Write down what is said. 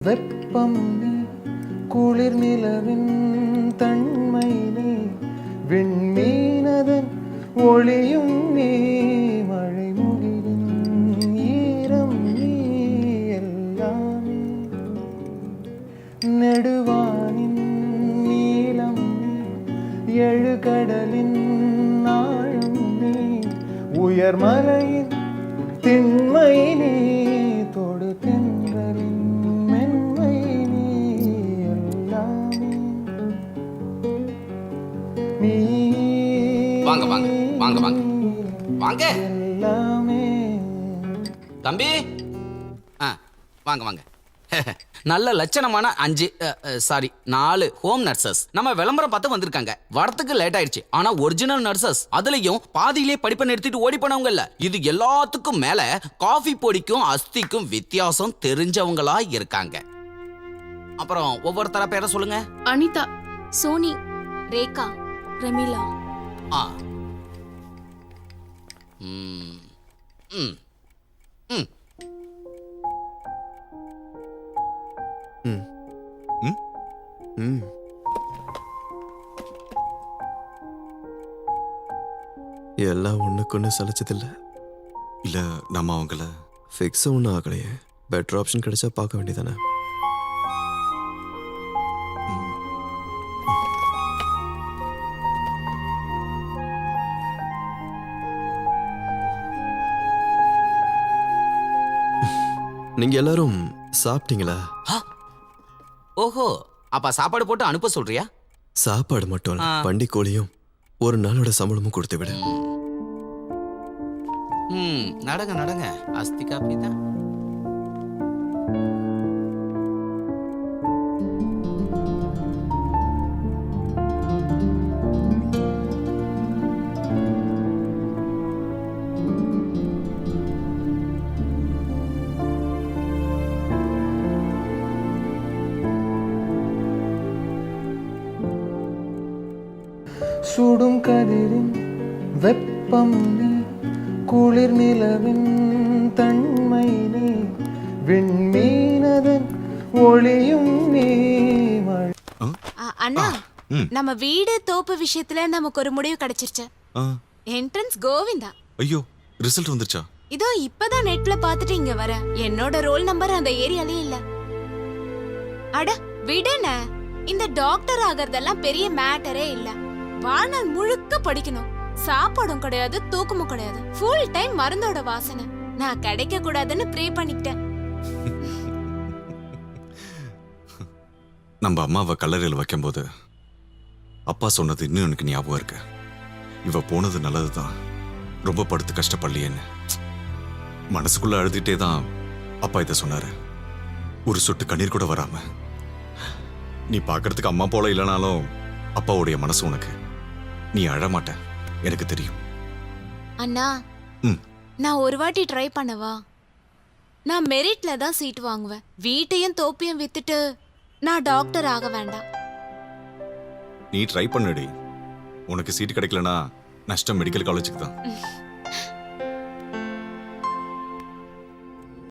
வெப்பம் நீ குளிர் நிலவின் தன்மை நீ விண்மீனதன் ஒளியும் நீ மழை முகிலின் ஈரம் நீ எல்லாமே நெடுவானின் நீலம் நீ எழுகடலின் ஆழம் நீ உயர்மலையின் திண்மை நீ தொடு தென்றலின் மென்மை நீ எல்லாமே நீ வாங்க வாங்க வாங்க வாங்க வாங்க எல்லாமே. தம்பி வாங்க வாங்க நல்ல லட்சணமான 4 ஹோம் நர்சஸ் நம்ம விளம்பரம் பார்த்து வந்திருக்காங்க. வரத்துக்கு லேட் ஆயிடுச்சு. ஆனா ஒரிஜினல் நர்சஸ், அதுலயும் பாதியிலே படிப்பை நிறுத்திட்டு ஓடி போனவங்க இல்ல. இது எல்லாத்துக்கும் மேல காஃபி பொடிக்கும் அஸ்திக்கும் வித்தியாசம் தெரிஞ்சவங்களா இருக்காங்க. அப்புறம் ஒவ்வொருத்தர பேரை சொல்லுங்க. அனிதா, சோனி, ரேகா, ரமீலா. ஆ ம் ம் ம் எல்லாம் ஒண்ணுக்கு சலிச்சதில்ல. இல்ல நம்ம அவங்கள ஃபிக்ஸ் ஒன்றும் ஆகலையே. பெட்டர் ஆப்ஷன் கிடைச்சா பார்க்க வேண்டியதானே. நீங்க எல்லாரும் சாப்பிட்டீங்களா? ஓஹோ, அப்ப சாப்பாடு போட்டு அனுப்ப சொல்றியா? சாப்பாடு மட்டும் இல்ல, பண்டி கோழியும் ஒரு நாளோட சம்பளமும் கொடுத்து விடு. நடங்க நடங்க. அஸ்தி காப்பி தான். சுடும் கதிரின் வெப்பம் நீ குளிர் நிலவின் தன்மை நீ விண்மீனதன் ஒளியும் நீ மழை. அண்ணா, நம்ம வீடு தோப்பு விஷயத்துல நமக்கு ஒரு முடிவு கிடைச்சிருச்சு. என்ட்ரன்ஸ் கோவிந்தா. ஐயோ, ரிசல்ட் வந்துருச்சா? இதோ இப்பதான் நெட்ல பாத்துட்டு இங்க வர. என்னோட ரோல் நம்பர் அந்த ஏரியாலே இல்ல. அட விடுன, இந்த டாக்டர் ஆகறதெல்லாம் பெரிய மேட்டரே இல்ல. வாழ்நாள் முழுக்க படிக்கணும். சாப்பாடும் கிடையாது, தூக்கமும் கிடையாது. ஃபுல் டைம் மருந்தோட வாசனை. நான் கிடைக்க கூடாதுன்னு ப்ரே பண்ணிட்டேன். நம்ம அம்மாவை கல்லறையில் வைக்கும்போது அப்பா சொன்னது இன்னும் எனக்கு ஞாபகம் இருக்கு. இவ போனது நல்லதுதான், ரொம்ப படுத்து கஷ்டப்படலையேன்னு. மனசுக்குள்ள அழுதுகிட்டே தான் அப்பா இதை சொன்னாரு. ஒரு சொட்டு கண்ணீர் கூட வராம. நீ பார்க்கறதுக்கு அம்மா போல இல்லைனாலும் அப்பாவுடைய மனசு உனக்கு. நீ அழமாட்ட, எனக்கு தெரியும். அண்ணா, நான் ஒரு வாட்டி ட்ரை பண்ணவா? நான் மெரிட்ல தான் சீட் வாங்குவேன். வீட்டையும் தோப்பையும் வித்துட்டு நான் டாக்டர் ஆக வேண்டாம். நீ ட்ரை பண்ணுடி. உனக்கு சீட் கிடைக்கலனா நஷ்டம் மெடிக்கல் காலேஜுக்கு தான்.